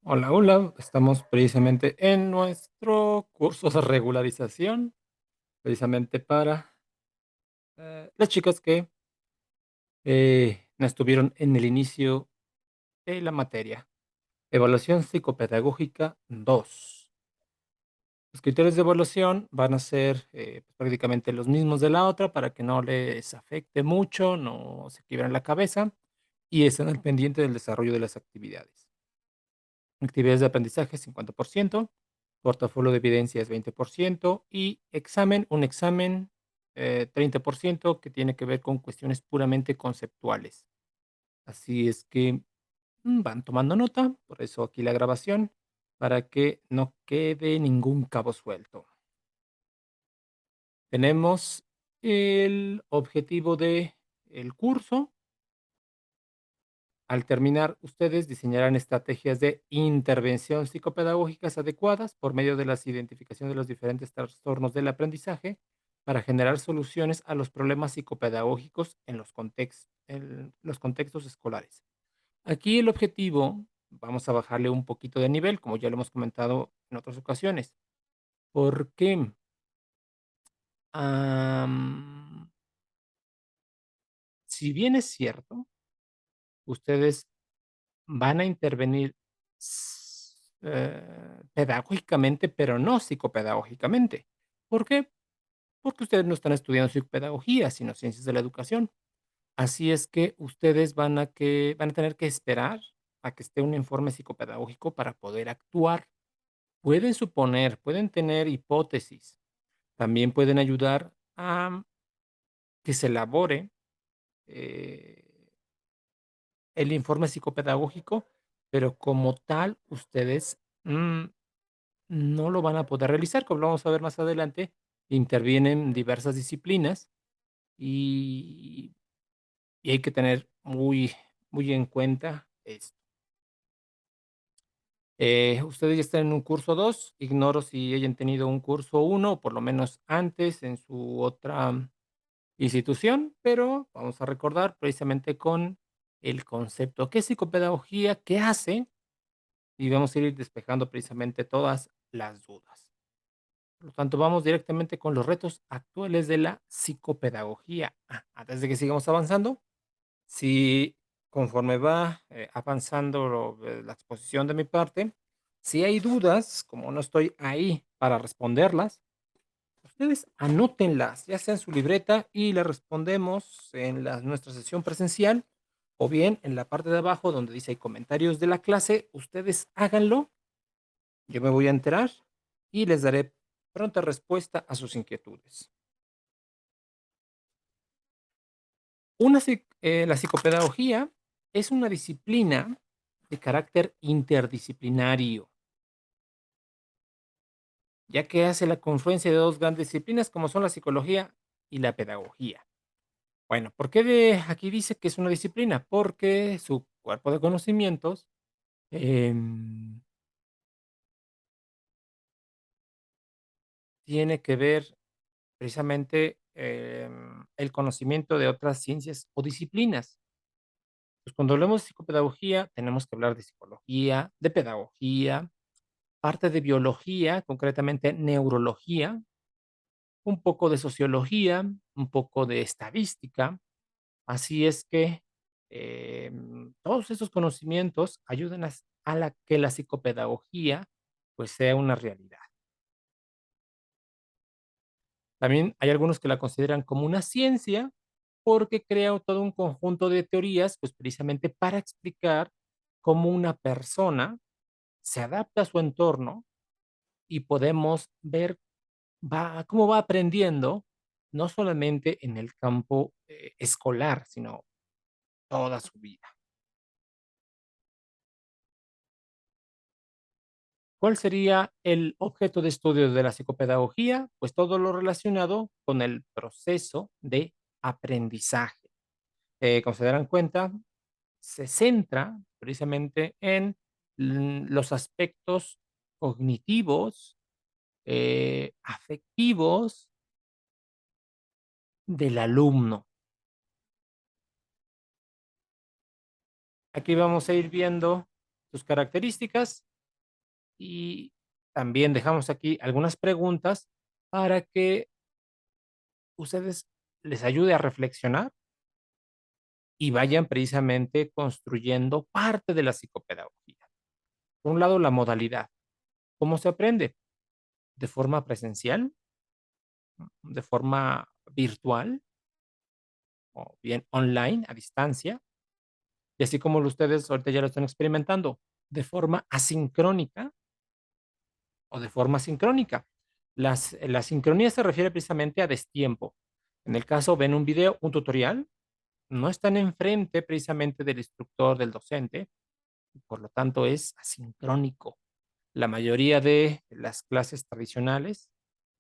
Hola, hola. Estamos precisamente en nuestro curso de regularización, precisamente para las chicas que no estuvieron en el inicio de la materia. Evaluación psicopedagógica 2. Los criterios de evaluación van a ser prácticamente los mismos de la otra para que no les afecte mucho, no se quiebren la cabeza y estén al pendiente del desarrollo de las actividades. Actividades de aprendizaje 50%, portafolio de evidencias 20% y un examen 30% que tiene que ver con cuestiones puramente conceptuales. Así es que van tomando nota, por eso aquí la grabación, para que no quede ningún cabo suelto. Tenemos el objetivo de el curso. Al terminar, ustedes diseñarán estrategias de intervención psicopedagógicas adecuadas por medio de la identificación de los diferentes trastornos del aprendizaje para generar soluciones a los problemas psicopedagógicos en los contextos escolares. Aquí el objetivo, vamos a bajarle un poquito de nivel, como ya lo hemos comentado en otras ocasiones. ¿Por qué? Am, si bien es cierto, ustedes van a intervenir pedagógicamente, pero no psicopedagógicamente. ¿Por qué? Porque ustedes no están estudiando psicopedagogía, sino ciencias de la educación. Así es que ustedes van a tener que esperar a que esté un informe psicopedagógico para poder actuar. Pueden suponer, pueden tener hipótesis, también pueden ayudar a que se elabore eh, el informe psicopedagógico, pero como tal, ustedes no lo van a poder realizar, como lo vamos a ver más adelante. Intervienen diversas disciplinas y, y hay que tener muy en cuenta esto. Ustedes ya están en un curso 2. Ignoro si hayan tenido un curso uno, o por lo menos antes en su otra institución, pero vamos a recordar precisamente con el concepto. ¿Qué es psicopedagogía? ¿Qué hace? Y vamos a ir despejando precisamente todas las dudas. Por lo tanto, vamos directamente con los retos actuales de la psicopedagogía. Antes de que sigamos avanzando, si conforme va avanzando la exposición de mi parte, si hay dudas, como no estoy ahí para responderlas, ustedes anótenlas, ya sea en su libreta y las respondemos en nuestra sesión presencial o bien en la parte de abajo donde dice hay comentarios de la clase, ustedes háganlo, yo me voy a enterar y les daré pronta respuesta a sus inquietudes. La psicopedagogía es una disciplina de carácter interdisciplinario, ya que hace la confluencia de dos grandes disciplinas como son la psicología y la pedagogía. Bueno, ¿por qué aquí dice que es una disciplina? Porque su cuerpo de conocimientos em, tiene que ver precisamente el conocimiento de otras ciencias o disciplinas. Pues cuando hablamos de psicopedagogía, tenemos que hablar de psicología, de pedagogía, parte de biología, concretamente neurología, un poco de sociología, un poco de estadística. Así es que todos esos conocimientos ayudan a que la psicopedagogía pues sea una realidad. También hay algunos que la consideran como una ciencia porque crea todo un conjunto de teorías, pues precisamente para explicar cómo una persona se adapta a su entorno y podemos ver cómo va aprendiendo, no solamente en el campo escolar, sino toda su vida. ¿Cuál sería el objeto de estudio de la psicopedagogía? Pues todo lo relacionado con el proceso de aprendizaje. Como se darán cuenta, se centra precisamente en los aspectos cognitivos, afectivos del alumno. Aquí vamos a ir viendo sus características. Y también dejamos aquí algunas preguntas para que ustedes les ayude a reflexionar y vayan precisamente construyendo parte de la psicopedagogía. Por un lado, la modalidad. ¿Cómo se aprende? ¿De forma presencial? ¿De forma virtual? ¿O bien online, a distancia? Y así como ustedes ahorita ya lo están experimentando, ¿de forma asincrónica o de forma sincrónica? La sincronía se refiere precisamente a destiempo. En el caso, ven un video, un tutorial, no están enfrente precisamente del instructor, del docente, y por lo tanto es asincrónico. La mayoría de las clases tradicionales,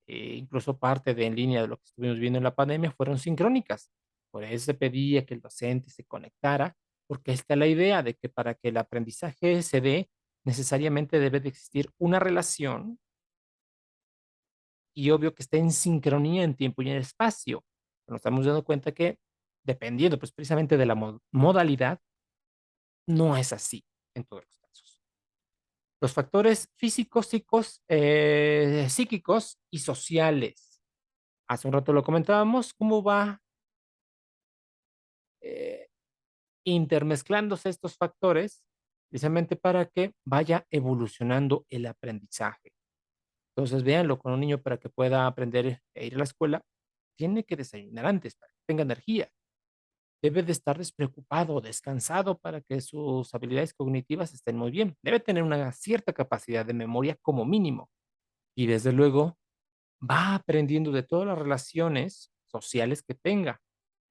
incluso parte de en línea de lo que estuvimos viendo en la pandemia, fueron sincrónicas. Por eso se pedía que el docente se conectara, porque está la idea de que para que el aprendizaje se dé, necesariamente debe de existir una relación y obvio que esté en sincronía en tiempo y en espacio. Nos estamos dando cuenta que dependiendo pues precisamente de la modalidad, no es así en todos los casos. Los factores físicos, psíquicos y sociales. Hace un rato lo comentábamos, cómo va eh, intermezclándose estos factores precisamente para que vaya evolucionando el aprendizaje. Entonces, véanlo con un niño para que pueda aprender e ir a la escuela, tiene que desayunar antes para que tenga energía. Debe de estar despreocupado, descansado para que sus habilidades cognitivas estén muy bien. Debe tener una cierta capacidad de memoria como mínimo. Y desde luego, va aprendiendo de todas las relaciones sociales que tenga.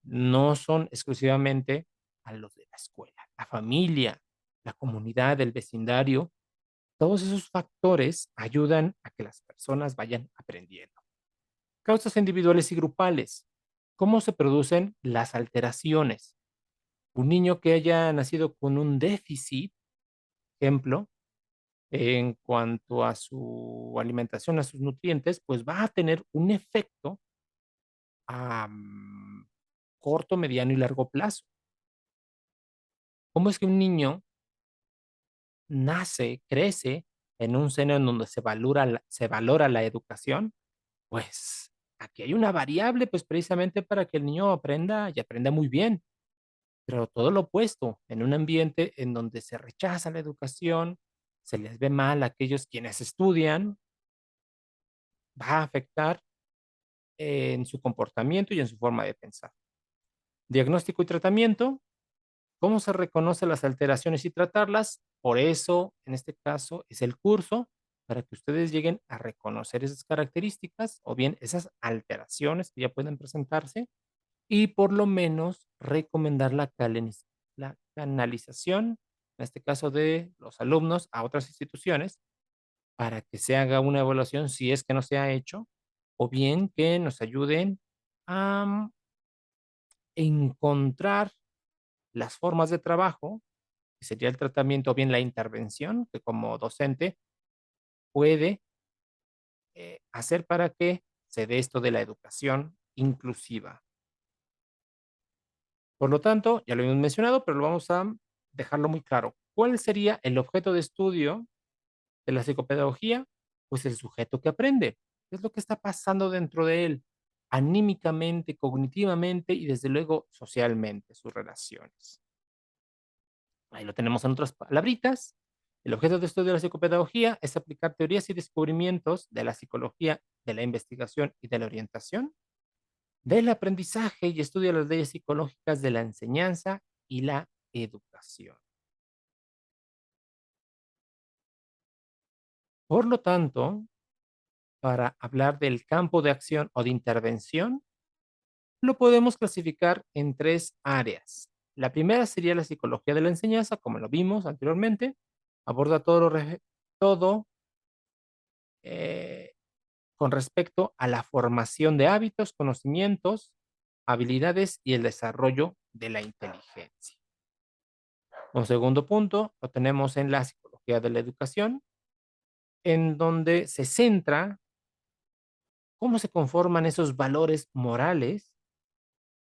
No son exclusivamente a los de la escuela, la familia, la comunidad, el vecindario. Todos esos factores ayudan a que las personas vayan aprendiendo. Causas individuales y grupales. ¿Cómo se producen las alteraciones? Un niño que haya nacido con un déficit, ejemplo, en cuanto a su alimentación, a sus nutrientes, pues va a tener un efecto a corto, mediano y largo plazo. ¿Cómo es que un niño nace, crece en un seno en donde se valora la educación? Pues aquí hay una variable, pues precisamente para que el niño aprenda y aprenda muy bien, pero todo lo opuesto, en un ambiente en donde se rechaza la educación, se les ve mal a aquellos quienes estudian, va a afectar en su comportamiento y en su forma de pensar. Diagnóstico y tratamiento. ¿Cómo se reconoce las alteraciones y tratarlas? Por eso, en este caso, es el curso para que ustedes lleguen a reconocer esas características o bien esas alteraciones que ya pueden presentarse y por lo menos recomendar la canalización, en este caso de los alumnos a otras instituciones, para que se haga una evaluación si es que no se ha hecho, o bien que nos ayuden a encontrar las formas de trabajo, que sería el tratamiento o bien la intervención, que como docente puede hacer para que se dé esto de la educación inclusiva. Por lo tanto, ya lo hemos mencionado, pero lo vamos a dejarlo muy claro. ¿Cuál sería el objeto de estudio de la psicopedagogía? Pues el sujeto que aprende. ¿Qué es lo que está pasando dentro de él? Anímicamente, cognitivamente y desde luego socialmente, sus relaciones. Ahí lo tenemos en otras palabritas. El objeto de estudio de la psicopedagogía es aplicar teorías y descubrimientos de la psicología, de la investigación y de la orientación, del aprendizaje y estudia las leyes psicológicas de la enseñanza y la educación. Por lo tanto, para hablar del campo de acción o de intervención, lo podemos clasificar en tres áreas. La primera sería la psicología de la enseñanza, como lo vimos anteriormente, aborda todo eh, con respecto a la formación de hábitos, conocimientos, habilidades y el desarrollo de la inteligencia. Un segundo punto lo tenemos en la psicología de la educación, en donde se centra cómo se conforman esos valores morales,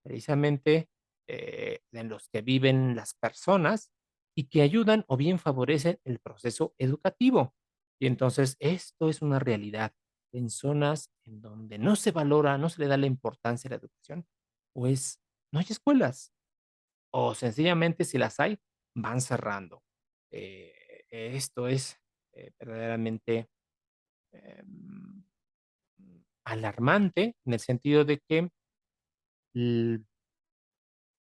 precisamente en los que viven las personas y que ayudan o bien favorecen el proceso educativo. Y entonces esto es una realidad. En zonas en donde no se valora, no se le da la importancia a la educación, pues no hay escuelas o sencillamente si las hay, van cerrando. Eh, Esto es verdaderamente em, alarmante en el sentido de que l-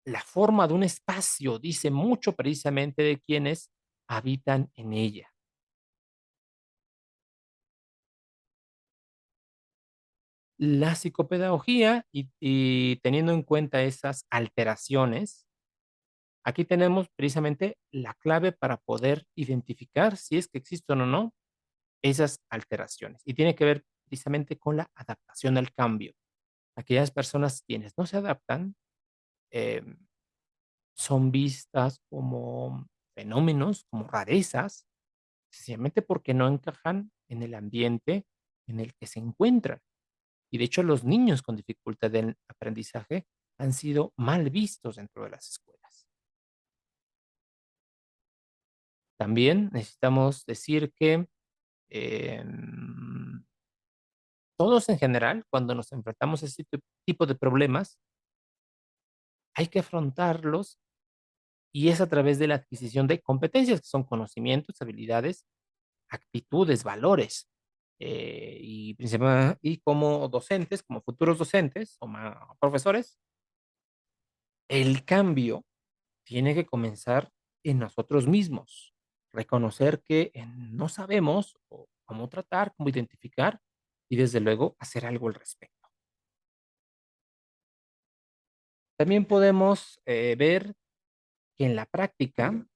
la forma de un espacio dice mucho precisamente de quienes habitan en ella. La psicopedagogía y teniendo en cuenta esas alteraciones, aquí tenemos precisamente la clave para poder identificar si es que existen o no esas alteraciones. Y tiene que ver precisamente con la adaptación al cambio. Aquellas personas quienes no se adaptan em, son vistas como fenómenos, como rarezas, sencillamente porque no encajan en el ambiente en el que se encuentran. Y de hecho, los niños con dificultad en aprendizaje han sido mal vistos dentro de las escuelas. También necesitamos decir que em, todos en general, cuando nos enfrentamos a este tipo de problemas, hay que afrontarlos y es a través de la adquisición de competencias, que son conocimientos, habilidades, actitudes, valores. Y como docentes, como futuros docentes o profesores, el cambio tiene que comenzar en nosotros mismos. Reconocer que no sabemos o cómo tratar, cómo identificar y desde luego hacer algo al respecto. También podemos ver que en la práctica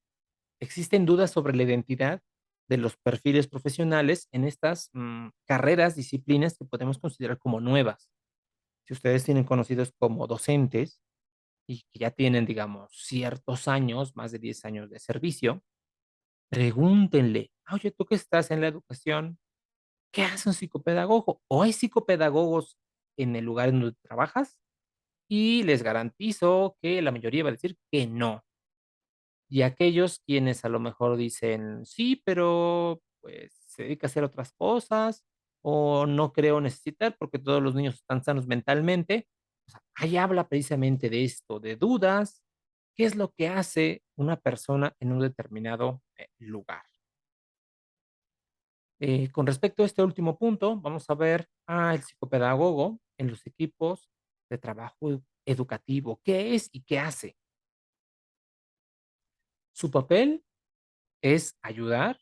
existen dudas sobre la identidad de los perfiles profesionales en estas carreras, disciplinas que podemos considerar como nuevas. Si ustedes tienen conocidos como docentes y que ya tienen, digamos, ciertos años, más de 10 años de servicio, pregúntenle: Oye, tú que estás en la educación, ¿qué hace un psicopedagogo? ¿O hay psicopedagogos en el lugar en donde trabajas?". Y les garantizo que la mayoría va a decir que no. Y aquellos quienes a lo mejor dicen: "Sí, pero, pues, se dedica a hacer otras cosas, o no creo necesitar, porque todos los niños están sanos mentalmente". O sea, ahí habla precisamente de esto, de dudas, ¿qué es lo que hace una persona en un determinado, lugar? Con respecto a este último punto, vamos a ver al psicopedagogo en los equipos de trabajo educativo, ¿qué es y qué hace? Su papel es ayudar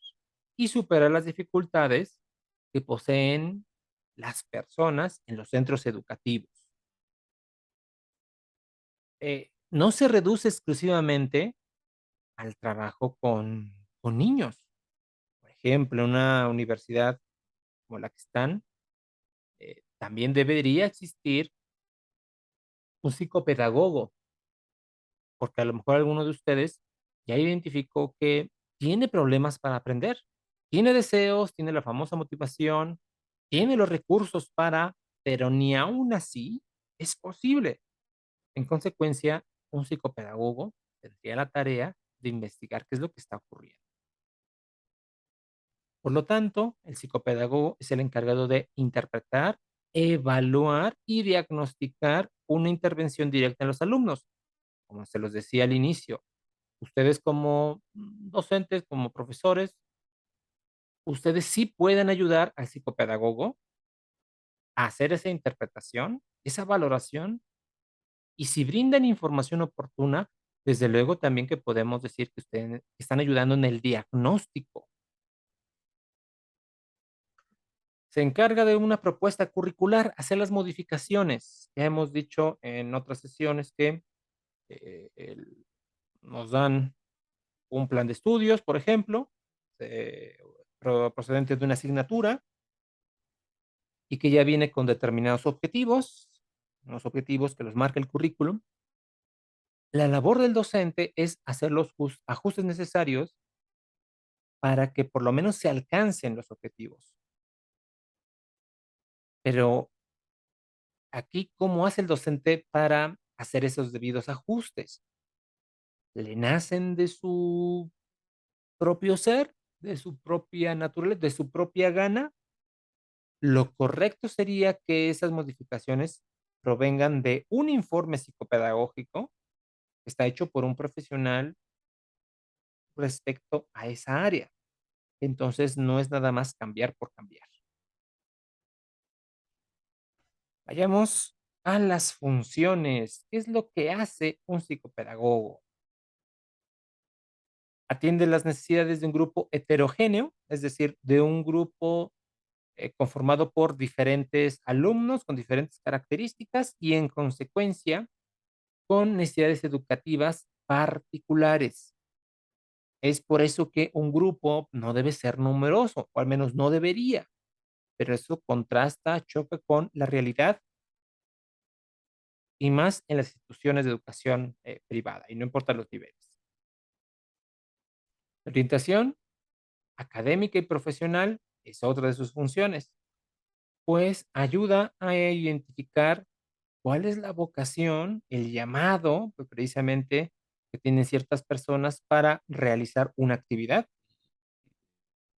y superar las dificultades que poseen las personas en los centros educativos. No se reduce exclusivamente al trabajo con niños. Por ejemplo, en una universidad como la que están, también debería existir un psicopedagogo, porque a lo mejor alguno de ustedes ya identificó que tiene problemas para aprender, tiene deseos, tiene la famosa motivación, tiene los recursos para, pero ni aún así es posible. En consecuencia, un psicopedagogo tendría la tarea de investigar qué es lo que está ocurriendo. Por lo tanto, el psicopedagogo es el encargado de interpretar, evaluar y diagnosticar una intervención directa en los alumnos. Como se los decía al inicio, ustedes como docentes, como profesores, ustedes sí pueden ayudar al psicopedagogo a hacer esa interpretación, esa valoración, y si brindan información oportuna, desde luego también que podemos decir que ustedes están ayudando en el diagnóstico. Se encarga de una propuesta curricular, hacer las modificaciones. Ya hemos dicho en otras sesiones que nos dan un plan de estudios, por ejemplo, procedente de una asignatura y que ya viene con determinados objetivos, unos objetivos que los marca el currículum. La labor del docente es hacer los ajustes necesarios para que por lo menos se alcancen los objetivos. Pero aquí, ¿cómo hace el docente para hacer esos debidos ajustes? ¿Le nacen de su propio ser? de su propia naturaleza, de su propia gana, lo correcto sería que esas modificaciones provengan de un informe psicopedagógico que está hecho por un profesional respecto a esa área. Entonces, no es nada más cambiar por cambiar. Vayamos a las funciones. ¿Qué es lo que hace un psicopedagogo? Atiende las necesidades de un grupo heterogéneo, es decir, de un grupo conformado por diferentes alumnos con diferentes características y en consecuencia con necesidades educativas particulares. Es por eso que un grupo no debe ser numeroso, o al menos no debería, pero eso contrasta, choca con la realidad y más en las instituciones de educación privada, y no importa los niveles. La orientación académica y profesional es otra de sus funciones, pues ayuda a identificar cuál es la vocación, el llamado, pues, precisamente que tienen ciertas personas para realizar una actividad.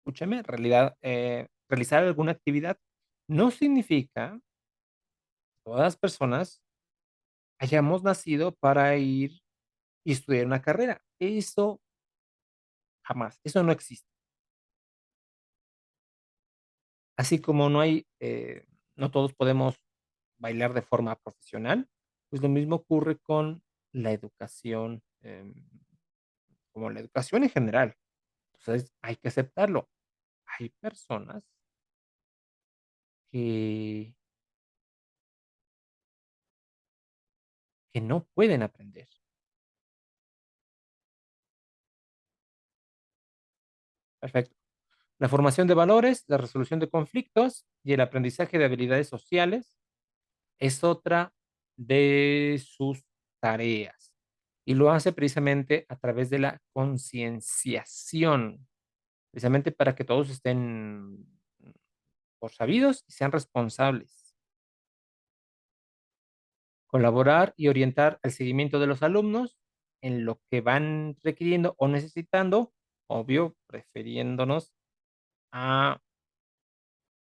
Escúchame, realizar alguna actividad no significa que todas las personas hayamos nacido para ir y estudiar una carrera. Eso jamás, eso no existe. Así como no todos podemos bailar de forma profesional, pues lo mismo ocurre con la educación, como la educación en general. Entonces, hay que aceptarlo. Hay personas que no pueden aprender. Perfecto. La formación de valores, la resolución de conflictos y el aprendizaje de habilidades sociales es otra de sus tareas, y lo hace precisamente a través de la concienciación, precisamente para que todos estén por sabidos y sean responsables. Colaborar y orientar al seguimiento de los alumnos en lo que van requiriendo o necesitando, obvio, refiriéndonos a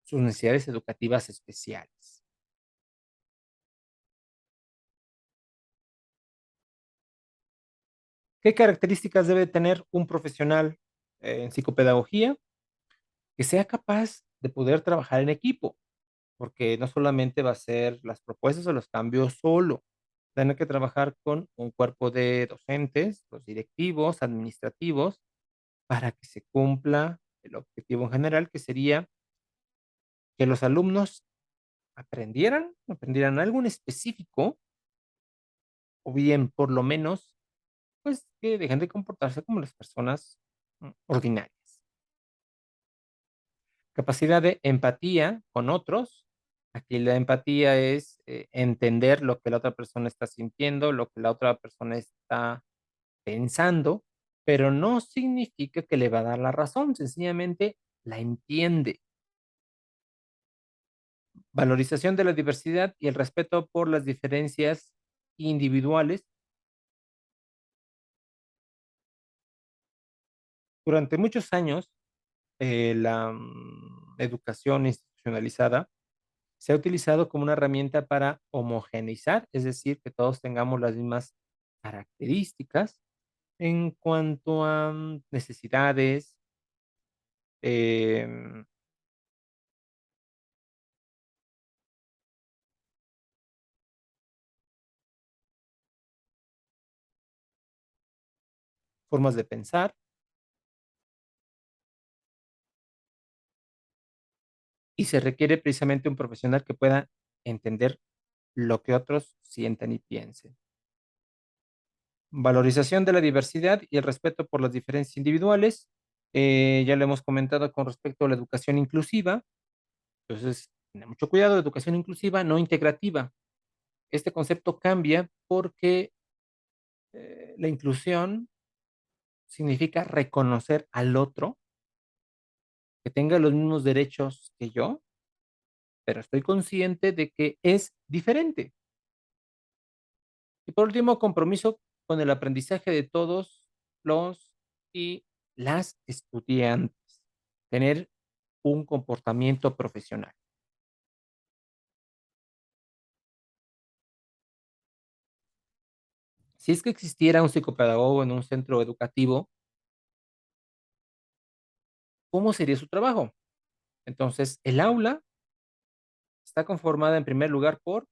sus necesidades educativas especiales. ¿Qué características debe tener un profesional en psicopedagogía? Que sea capaz de poder trabajar en equipo, porque no solamente va a ser las propuestas o los cambios solo, tiene que trabajar con un cuerpo de docentes, los directivos, administrativos, para que se cumpla el objetivo en general, que sería que los alumnos aprendieran algo en específico, o bien, por lo menos, pues, que dejen de comportarse como las personas, ordinarias. Capacidad de empatía con otros. Aquí la empatía es, entender lo que la otra persona está sintiendo, lo que la otra persona está pensando, pero no significa que le va a dar la razón, sencillamente la entiende. Valorización de la diversidad y el respeto por las diferencias individuales. Durante muchos años, la educación institucionalizada se ha utilizado como una herramienta para homogeneizar, es decir, que todos tengamos las mismas características en cuanto a necesidades, em, formas de pensar, y se requiere precisamente un profesional que pueda entender lo que otros sienten y piensen. Valorización de la diversidad y el respeto por las diferencias individuales. Ya lo hemos comentado con respecto a la educación inclusiva. Entonces, tener mucho cuidado, educación inclusiva, no integrativa. Este concepto cambia porque la inclusión significa reconocer al otro, que tenga los mismos derechos que yo, pero estoy consciente de que es diferente. Y por último, compromiso con el aprendizaje de todos los y las estudiantes, tener un comportamiento profesional. Si es que existiera un psicopedagogo en un centro educativo, ¿cómo sería su trabajo? Entonces, el aula está conformada en primer lugar por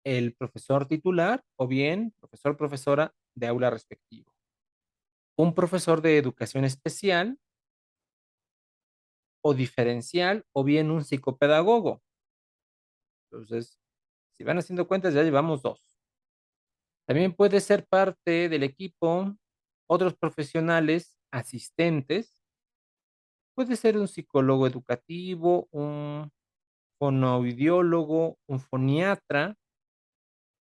el profesor titular o bien profesor, profesora de aula respectivo. Un profesor de educación especial o diferencial o bien un psicopedagogo. Entonces, si van haciendo cuentas, ya llevamos 2. También puede ser parte del equipo otros profesionales asistentes. Puede ser un psicólogo educativo, un fonoaudiólogo, un foniatra,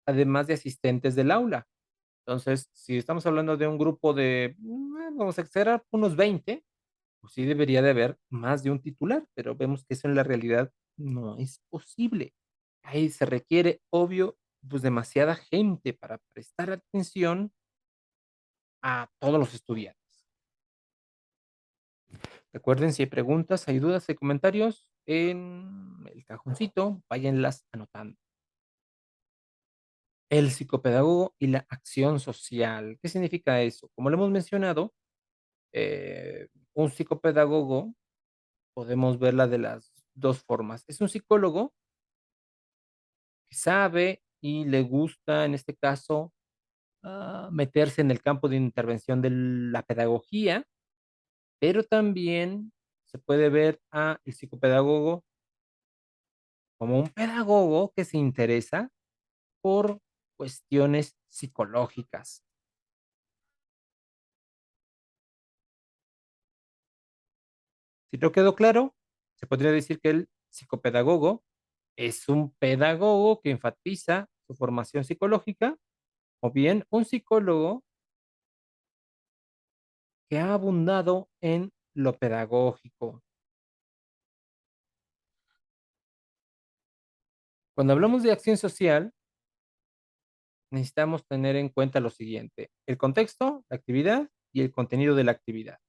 además de asistentes del aula. Entonces, si estamos hablando de un grupo de, vamos a exagerar, unos 20, pues sí debería de haber más de un titular, pero vemos que eso en la realidad no es posible. Ahí se requiere, obvio, pues demasiada gente para prestar atención a todos los estudiantes. Recuerden, si hay preguntas, hay dudas, hay comentarios, en el cajoncito, váyanlas anotando. El psicopedagogo y la acción social. ¿Qué significa eso? Como lo hemos mencionado, un psicopedagogo podemos verla de las 2 formas. Es un psicólogo que sabe y le gusta, en este caso, meterse en el campo de intervención de la pedagogía, pero también se puede ver a el psicopedagogo como un pedagogo que se interesa por cuestiones psicológicas. Si no quedó claro, se podría decir que el psicopedagogo es un pedagogo que enfatiza su formación psicológica, o bien un psicólogo que ha abundado en lo pedagógico. Cuando hablamos de acción social, necesitamos tener en cuenta lo siguiente: el contexto, la actividad y el contenido de la actividad.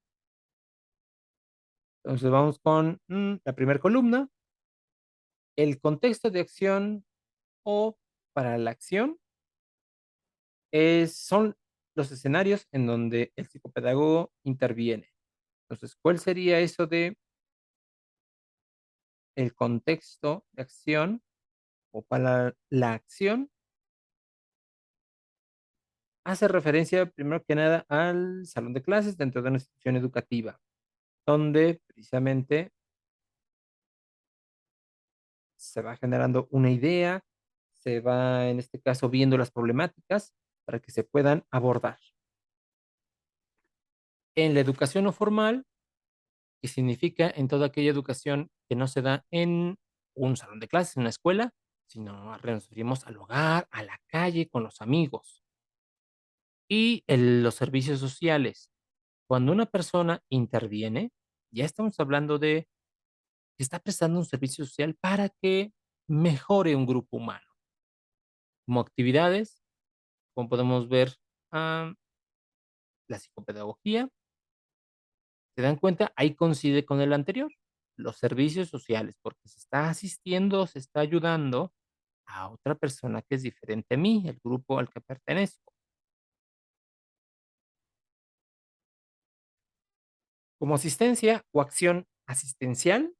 Entonces vamos con la primera columna, el contexto de acción o para la acción son los escenarios en donde el psicopedagogo interviene. Entonces, ¿cuál sería eso de el contexto de acción o para la acción? Hace referencia, primero que nada, al salón de clases dentro de una institución educativa, donde precisamente se va generando una idea, se va, en este caso, viendo las problemáticas para que se puedan abordar. En la educación no formal, que significa en toda aquella educación que no se da en un salón de clases, en una escuela, sino nos referimos al hogar, a la calle, con los amigos. Y los servicios sociales. Cuando una persona interviene, ya estamos hablando de que está prestando un servicio social para que mejore un grupo humano. Como actividades, como podemos ver, ah, la psicopedagogía, ¿se dan cuenta? Ahí coincide con el anterior, los servicios sociales, porque se está asistiendo, se está ayudando a otra persona que es diferente a mí, el grupo al que pertenezco. Como asistencia o acción asistencial,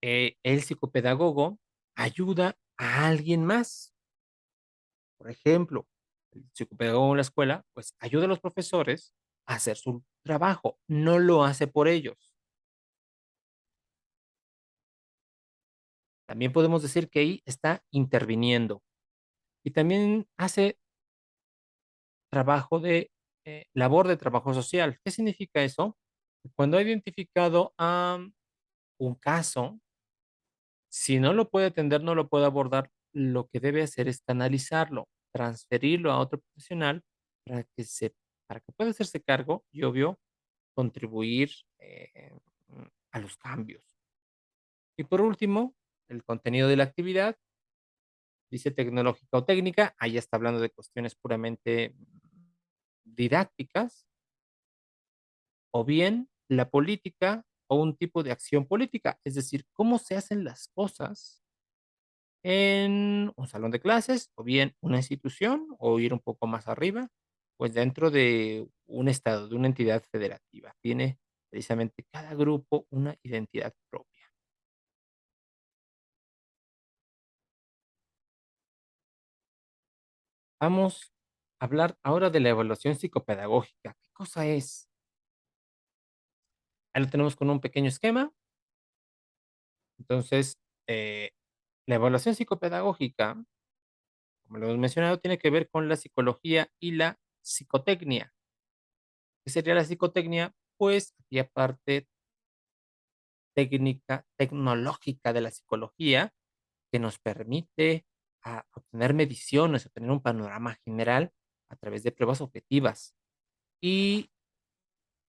el psicopedagogo ayuda a alguien más. Por ejemplo, el psicopedagogo en la escuela, pues ayuda a los profesores a hacer su trabajo, no lo hace por ellos. También podemos decir que ahí está interviniendo y también hace trabajo de labor de trabajo social. ¿Qué significa eso? Cuando ha identificado a un caso, si no lo puede atender, no lo puede abordar, lo que debe hacer es canalizarlo, transferirlo a otro profesional para que para que pueda hacerse cargo y, obvio, contribuir, a los cambios. Y por último, el contenido de la actividad, dice tecnológica o técnica, ahí está hablando de cuestiones puramente didácticas, o bien la política o un tipo de acción política, es decir, cómo se hacen las cosas en un salón de clases, o bien una institución, o ir un poco más arriba, pues dentro de un estado, de una entidad federativa. Tiene precisamente cada grupo una identidad propia. Vamos a hablar ahora de la evaluación psicopedagógica. ¿Qué cosa es? Ahí lo tenemos con un pequeño esquema. Entonces, eh, la evaluación psicopedagógica, como lo hemos mencionado, tiene que ver con la psicología y la psicotecnia. ¿Qué sería la psicotecnia? Pues aquella parte técnica, tecnológica de la psicología que nos permite obtener mediciones, obtener un panorama general a través de pruebas objetivas. Y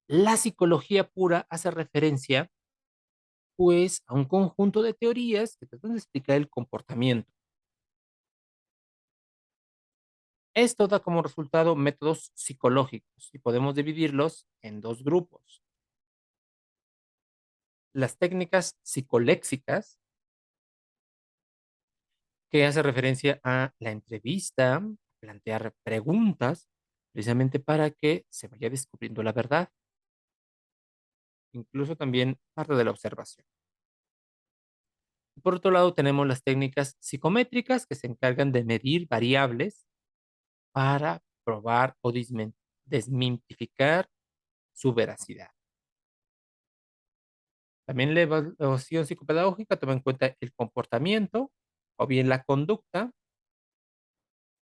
la psicología pura hace referencia, pues, a un conjunto de teorías que tratan de explicar el comportamiento. Esto da como resultado métodos psicológicos y podemos dividirlos en dos grupos. Las técnicas psicoléxicas, que hace referencia a la entrevista, plantear preguntas, precisamente para que se vaya descubriendo la verdad, incluso también parte de la observación. Por otro lado, tenemos las técnicas psicométricas que se encargan de medir variables para probar o desmitificar su veracidad. También la evaluación psicopedagógica toma en cuenta el comportamiento o bien la conducta,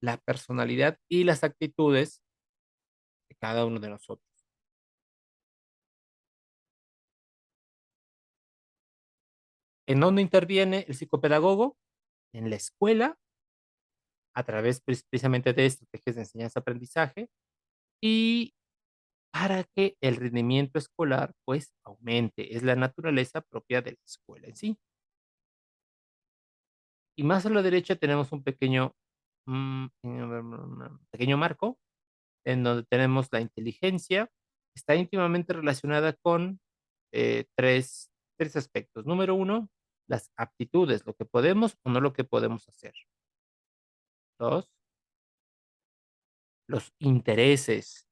la personalidad y las actitudes de cada uno de nosotros. ¿En dónde interviene el psicopedagogo? En la escuela, a través precisamente de estrategias de enseñanza-aprendizaje y para que el rendimiento escolar pues aumente. Es la naturaleza propia de la escuela en sí. Y más a la derecha tenemos un pequeño marco en donde tenemos la inteligencia. Está íntimamente relacionada con tres aspectos. Número uno, las aptitudes, lo que podemos o no lo que podemos hacer. Dos, los intereses.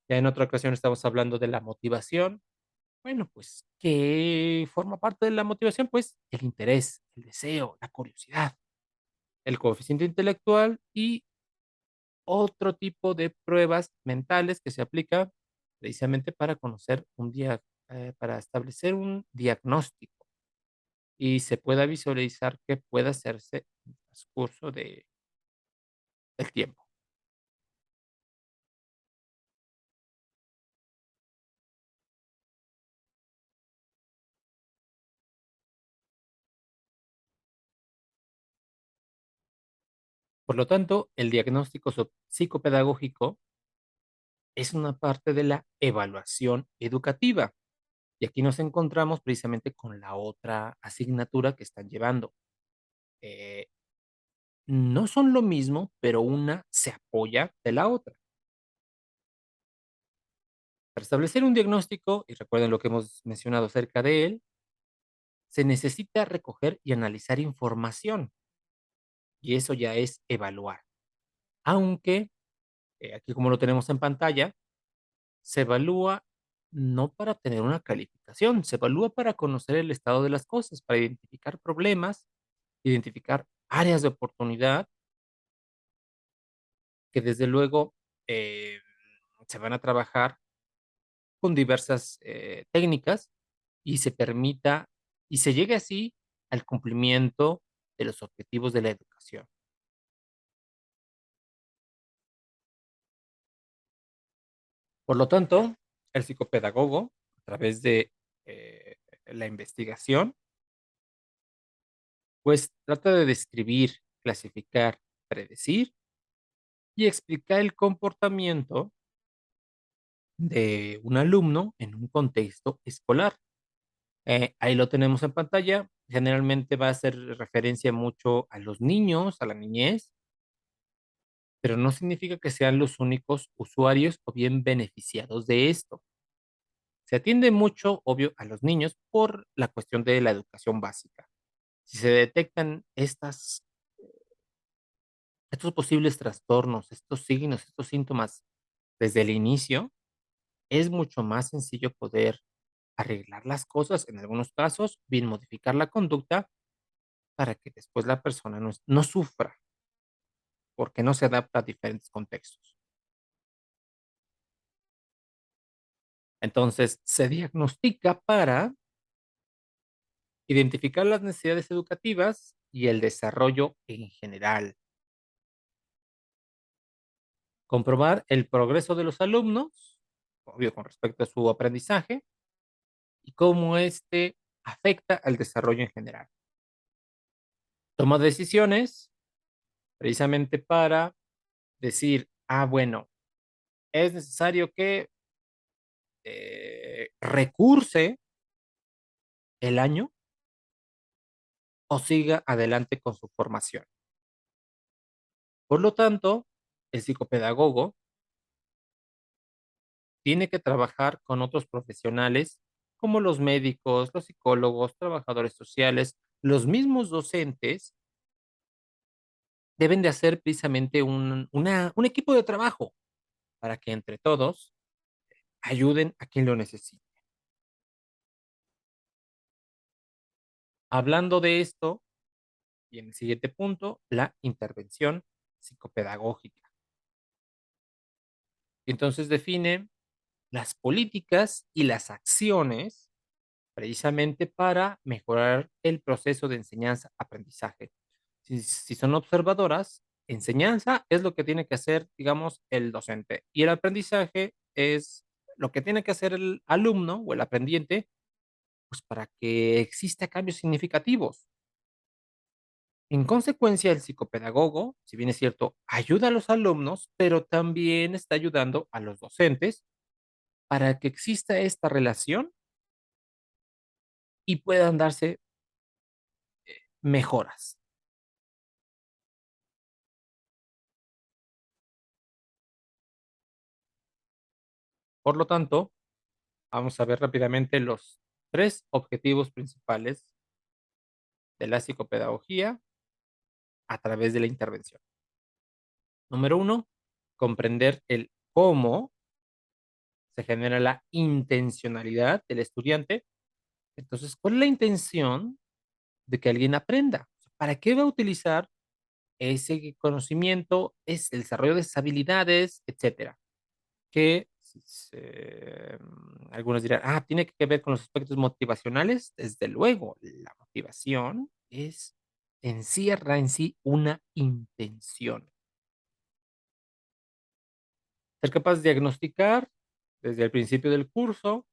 Ya en otra ocasión estamos hablando de la motivación. Bueno, pues, ¿qué forma parte de la motivación? Pues el interés, el deseo, la curiosidad, el coeficiente intelectual y otro tipo de pruebas mentales que se aplica precisamente para conocer para establecer un diagnóstico y se pueda visualizar qué puede hacerse en el transcurso del tiempo. Por lo tanto, el diagnóstico psicopedagógico es una parte de la evaluación educativa. Y aquí nos encontramos precisamente con la otra asignatura que están llevando. Eh, no son lo mismo, pero una se apoya de la otra. Para establecer un diagnóstico, y recuerden lo que hemos mencionado acerca de él, se necesita recoger y analizar información, y eso ya es evaluar. Aunque, aquí como lo tenemos en pantalla, se evalúa no para tener una calificación, se evalúa para conocer el estado de las cosas, para identificar problemas, identificar áreas de oportunidad que desde luego eh, se van a trabajar con diversas técnicas y se permita y se llegue así al cumplimiento de los objetivos de la educación. Por lo tanto, el psicopedagogo, a través de la investigación, pues trata de describir, clasificar, predecir y explicar el comportamiento de un alumno en un contexto escolar. Ahí lo tenemos en pantalla. Generalmente va a hacer referencia mucho a los niños, a la niñez, pero no significa que sean los únicos usuarios o bien beneficiados de esto. Se atiende mucho, obvio, a los niños por la cuestión de la educación básica. Si se detectan estos posibles trastornos, estos signos, estos síntomas desde el inicio, es mucho más sencillo poder arreglar las cosas en algunos casos, bien modificar la conducta para que después la persona no sufra porque no se adapta a diferentes contextos. Entonces, se diagnostica para identificar las necesidades educativas y el desarrollo en general, comprobar el progreso de los alumnos, obvio con respecto a su aprendizaje, y cómo éste afecta al desarrollo en general. Toma decisiones precisamente para decir, bueno, es necesario que recurse el año o siga adelante con su formación. Por lo tanto, el psicopedagogo tiene que trabajar con otros profesionales como los médicos, los psicólogos, trabajadores sociales, los mismos docentes deben de hacer precisamente un equipo de trabajo para que entre todos ayuden a quien lo necesite. Hablando de esto, y en el siguiente punto, la intervención psicopedagógica. Entonces define las políticas y las acciones precisamente para mejorar el proceso de enseñanza-aprendizaje. Si son observadoras, enseñanza es lo que tiene que hacer, digamos, el docente y el aprendizaje es lo que tiene que hacer el alumno o el aprendiente, pues para que exista cambios significativos. En consecuencia, el psicopedagogo, si bien es cierto, ayuda a los alumnos, pero también está ayudando a los docentes para que exista esta relación y puedan darse mejoras. Por lo tanto, vamos a ver rápidamente los tres objetivos principales de la psicopedagogía a través de la intervención. Número uno, comprender el cómo se genera la intencionalidad del estudiante. Entonces, ¿cuál es la intención de que alguien aprenda? ¿Para qué va a utilizar ese conocimiento? Es el desarrollo de esas habilidades, etcétera. Que algunos dirán, tiene que ver con los aspectos motivacionales. Desde luego, la motivación encierra en sí una intención. Ser capaz de diagnosticar desde el principio del curso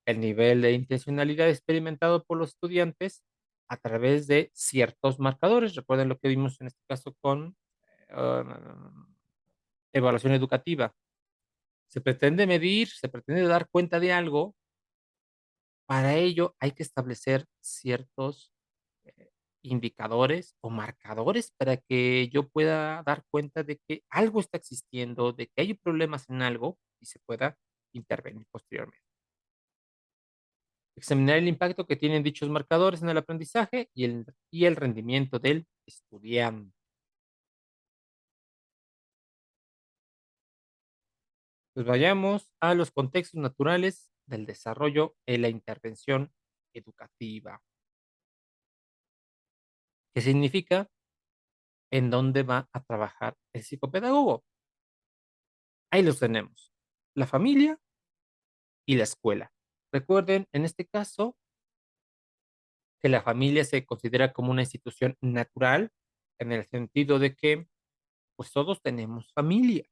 el nivel de intencionalidad experimentado por los estudiantes a través de ciertos marcadores. Recuerden lo que vimos en este caso con evaluación educativa. Se pretende medir, se pretende dar cuenta de algo. Para ello hay que establecer ciertos indicadores o marcadores para que yo pueda dar cuenta de que algo está existiendo, de que hay problemas en algo y se pueda intervenir posteriormente. Examinar el impacto que tienen dichos marcadores en el aprendizaje y el rendimiento del estudiante. Pues vayamos a los contextos naturales del desarrollo en la intervención educativa. ¿Qué significa? En dónde va a trabajar el psicopedagogo. Ahí los tenemos, la familia y la escuela. Recuerden, en este caso, que la familia se considera como una institución natural en el sentido de que, pues todos tenemos familia.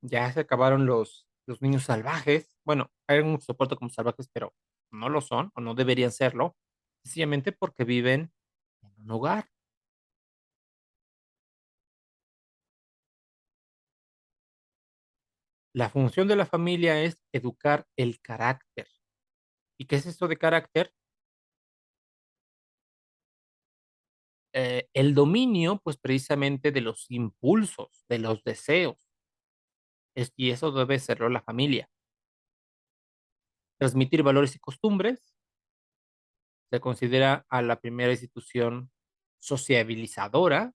Ya se acabaron los niños salvajes. Bueno, hay un soporte como salvajes, pero no lo son o no deberían serlo, sencillamente porque viven en un hogar. La función de la familia es educar el carácter. ¿Y qué es esto de carácter? el dominio, pues, precisamente de los impulsos, de los deseos, y eso debe serlo la familia. Transmitir valores y costumbres, se considera a la primera institución sociabilizadora,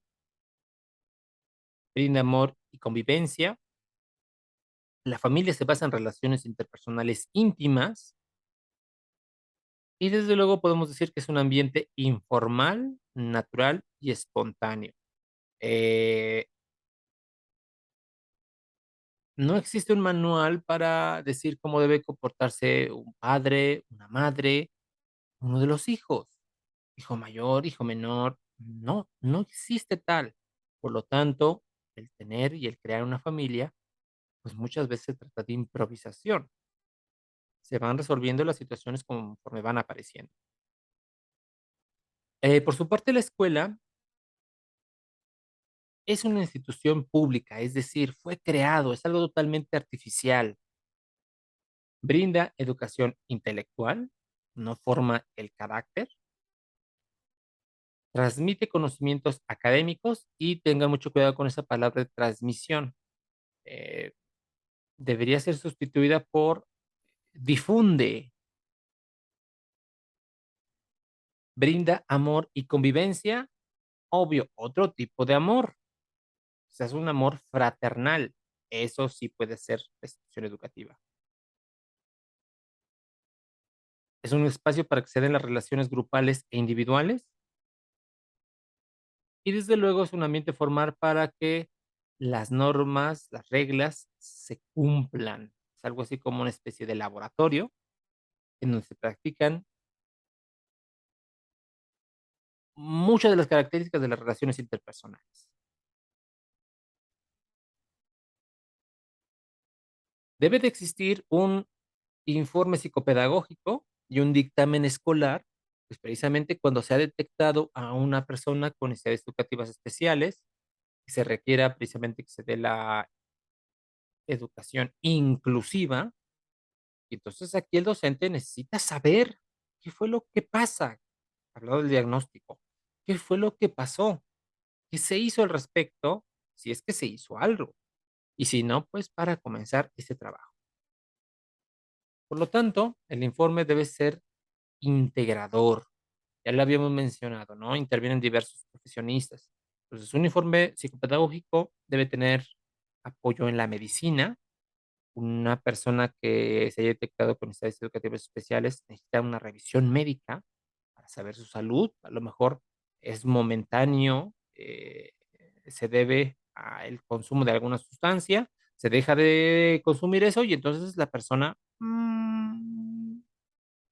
brinda amor y convivencia. La familia se basa en relaciones interpersonales íntimas y desde luego podemos decir que es un ambiente informal, natural y espontáneo. Eh, no existe un manual para decir cómo debe comportarse un padre, una madre, uno de los hijos, hijo mayor, hijo menor. No, no existe tal. Por lo tanto, el tener y el crear una familia, pues muchas veces se trata de improvisación. Se van resolviendo las situaciones conforme van apareciendo. Por su parte, la escuela es una institución pública, es decir, fue creado, es algo totalmente artificial. Brinda educación intelectual, no forma el carácter, transmite conocimientos académicos y tenga mucho cuidado con esa palabra de transmisión. Eh, debería ser sustituida por difunde, brinda amor y convivencia, obvio, otro tipo de amor. O sea, es un amor fraternal. Eso sí puede ser la institución educativa. Es un espacio para que se den las relaciones grupales e individuales. Y desde luego es un ambiente formal para que las normas, las reglas se cumplan. Es algo así como una especie de laboratorio en donde se practican muchas de las características de las relaciones interpersonales. Debe de existir un informe psicopedagógico y un dictamen escolar, pues precisamente cuando se ha detectado a una persona con necesidades educativas especiales, y se requiera precisamente que se dé la educación inclusiva. Y entonces aquí el docente necesita saber qué fue lo que pasa, hablado del diagnóstico, qué fue lo que pasó, qué se hizo al respecto, si es que se hizo algo, y si no, pues para comenzar ese trabajo. Por lo tanto, el informe debe ser integrador. Ya lo habíamos mencionado, ¿no? Intervienen diversos profesionistas. Entonces, un informe psicopedagógico debe tener apoyo en la medicina. Una persona que se haya detectado con necesidades educativas especiales necesita una revisión médica para saber su salud. A lo mejor es momentáneo, se debe al consumo de alguna sustancia, se deja de consumir eso y entonces la persona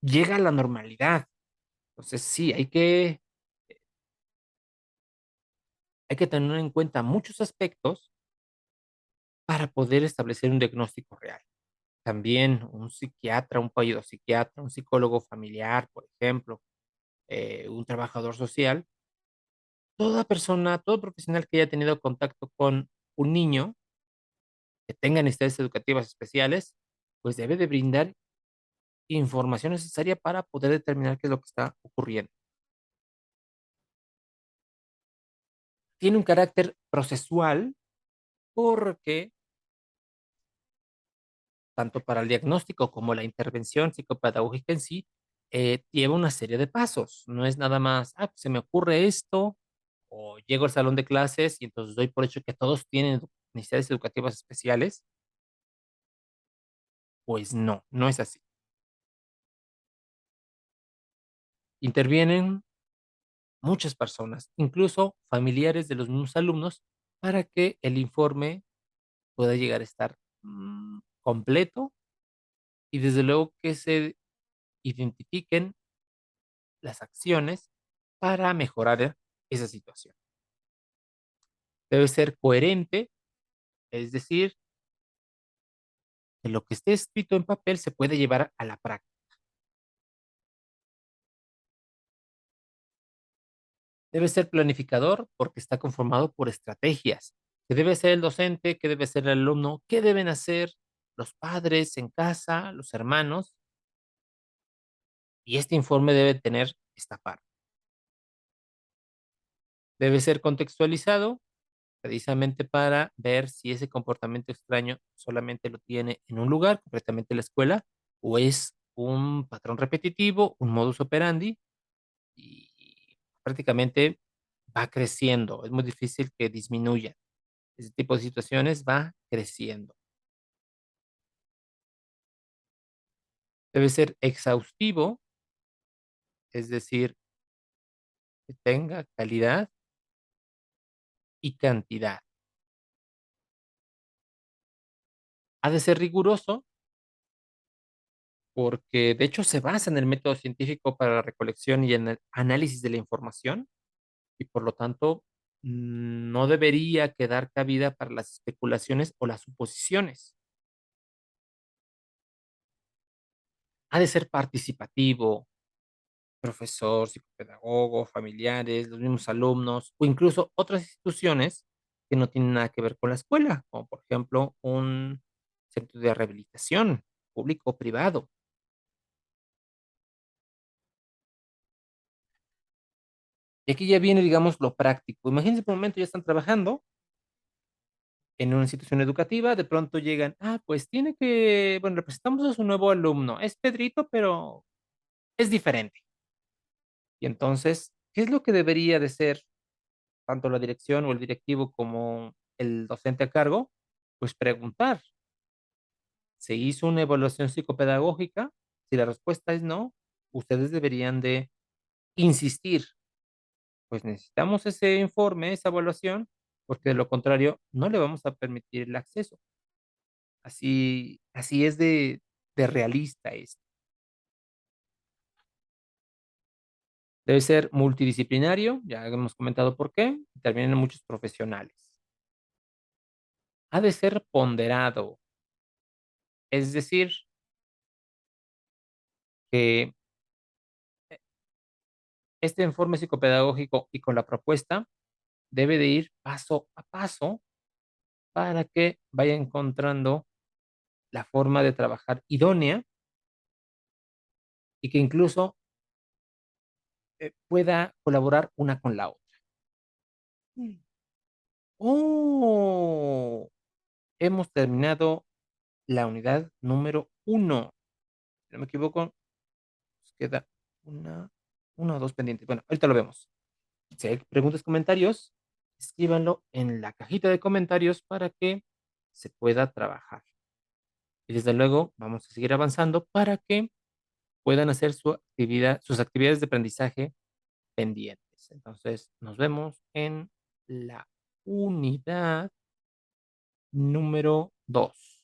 llega a la normalidad. Entonces sí, hay que tener en cuenta muchos aspectos para poder establecer un diagnóstico real. También un psiquiatra, un psiquiatra, un psicólogo familiar, por ejemplo, un trabajador social, toda persona, todo profesional que haya tenido contacto con un niño que tenga necesidades educativas especiales, pues debe de brindar información necesaria para poder determinar qué es lo que está ocurriendo. Tiene un carácter procesual porque tanto para el diagnóstico como la intervención psicopedagógica en sí, lleva una serie de pasos. No es nada más, pues se me ocurre esto, o llego al salón de clases y entonces doy por hecho que todos tienen necesidades educativas especiales. Pues no, no es así. Intervienen muchas personas, incluso familiares de los mismos alumnos, para que el informe pueda llegar a estar completo y desde luego que se identifiquen las acciones para mejorar esa situación. Debe ser coherente, es decir, que lo que esté escrito en papel se puede llevar a la práctica. Debe ser planificador porque está conformado por estrategias. ¿Qué debe ser el docente? ¿Qué debe ser el alumno? ¿Qué deben hacer los padres en casa, los hermanos? Y este informe debe tener esta parte. Debe ser contextualizado precisamente para ver si ese comportamiento extraño solamente lo tiene en un lugar, concretamente la escuela, o es un patrón repetitivo, un modus operandi y prácticamente va creciendo. Es muy difícil que disminuya. Ese tipo de situaciones va creciendo. Debe ser exhaustivo, es decir, que tenga calidad y cantidad. Ha de ser riguroso porque de hecho se basa en el método científico para la recolección y en el análisis de la información y por lo tanto no debería quedar cabida para las especulaciones o las suposiciones. Ha de ser participativo, profesor, psicopedagogo, familiares, los mismos alumnos o incluso otras instituciones que no tienen nada que ver con la escuela, como por ejemplo un centro de rehabilitación público o privado. Y aquí ya viene, digamos, lo práctico. Imagínense por un momento, ya están trabajando en una institución educativa, de pronto llegan, pues tiene que, bueno, representamos a su nuevo alumno, es Pedrito, pero es diferente. Y entonces, ¿qué es lo que debería de ser tanto la dirección o el directivo como el docente a cargo? Pues preguntar, ¿se hizo una evaluación psicopedagógica? Si la respuesta es no, ustedes deberían de insistir, pues necesitamos ese informe, esa evaluación, porque de lo contrario no le vamos a permitir el acceso. Así es de realista esto. Debe ser multidisciplinario, ya hemos comentado por qué, intervienen muchos profesionales. Ha de ser ponderado, es decir, que este informe psicopedagógico y con la propuesta debe de ir paso a paso para que vaya encontrando la forma de trabajar idónea y que incluso pueda colaborar una con la otra. Mm. ¡Oh! Hemos terminado la unidad número uno. Si no me equivoco, nos queda una, una o dos pendientes. Bueno, ahorita lo vemos. Si hay preguntas, comentarios, escríbanlo en la cajita de comentarios para que se pueda trabajar. Y desde luego, vamos a seguir avanzando para que puedan hacer sus actividades de aprendizaje pendientes. Entonces, nos vemos en la unidad número 2.